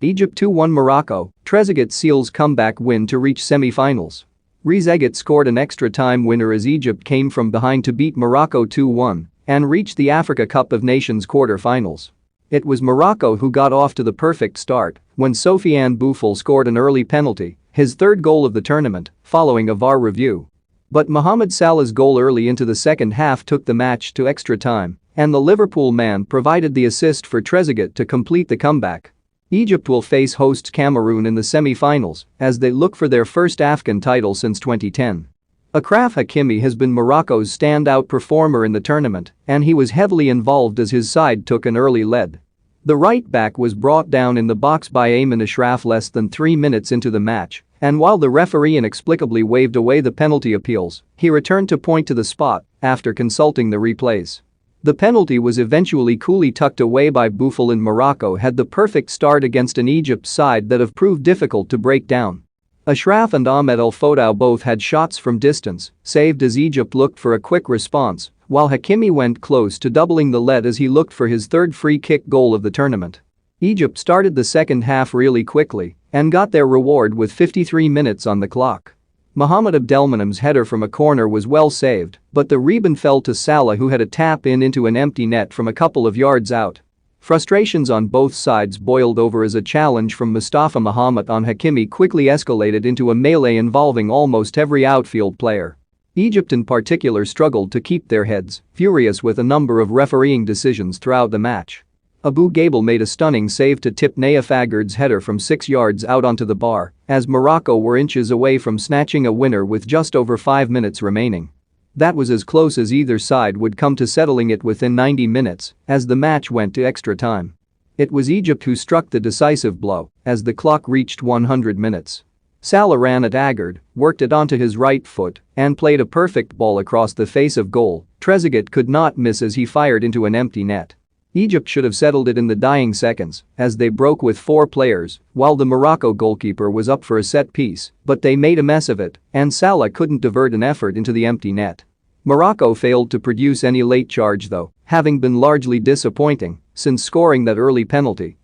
Egypt 2-1 Morocco, Trezeguet seals comeback win to reach semi-finals. Trezeguet scored an extra-time winner as Egypt came from behind to beat Morocco 2-1 and reached the Africa Cup of Nations quarter-finals. It was Morocco who got off to the perfect start when Sofiane Boufal scored an early penalty, his third goal of the tournament, following a VAR review. But Mohamed Salah's goal early into the second half took the match to extra time, and the Liverpool man provided the assist for Trezeguet to complete the comeback. Egypt will face hosts Cameroon in the semi-finals as they look for their first AFCON title since 2010. Achraf Hakimi has been Morocco's standout performer in the tournament, and he was heavily involved as his side took an early lead. The right-back was brought down in the box by Ayman Achraf less than 3 minutes into the match, and while the referee inexplicably waved away the penalty appeals, he returned to point to the spot after consulting the replays. The penalty was eventually coolly tucked away by Boufal, and Morocco had the perfect start against an Egypt side that have proved difficult to break down. Achraf and Ahmed El Fodou both had shots from distance, saved as Egypt looked for a quick response, while Hakimi went close to doubling the lead as he looked for his third free-kick goal of the tournament. Egypt started the second half really quickly and got their reward with 53 minutes on the clock. Mohamed Abdelmonem's header from a corner was well saved, but the rebound fell to Salah, who had a tap-in into an empty net from a couple of yards out. Frustrations on both sides boiled over as a challenge from Mustafa Mohamed on Hakimi quickly escalated into a melee involving almost every outfield player. Egypt in particular struggled to keep their heads, furious with a number of refereeing decisions throughout the match. Abu Gabel made a stunning save to tip Naif Agard's header from 6 yards out onto the bar, as Morocco were inches away from snatching a winner with just over 5 minutes remaining. That was as close as either side would come to settling it within 90 minutes as the match went to extra time. It was Egypt who struck the decisive blow as the clock reached 100 minutes. Salah ran at Agard, worked it onto his right foot, and played a perfect ball across the face of goal. Trezeguet could not miss as he fired into an empty net. Egypt should have settled it in the dying seconds as they broke with 4 players while the Morocco goalkeeper was up for a set piece, but they made a mess of it and Salah couldn't divert an effort into the empty net. Morocco failed to produce any late charge though, having been largely disappointing since scoring that early penalty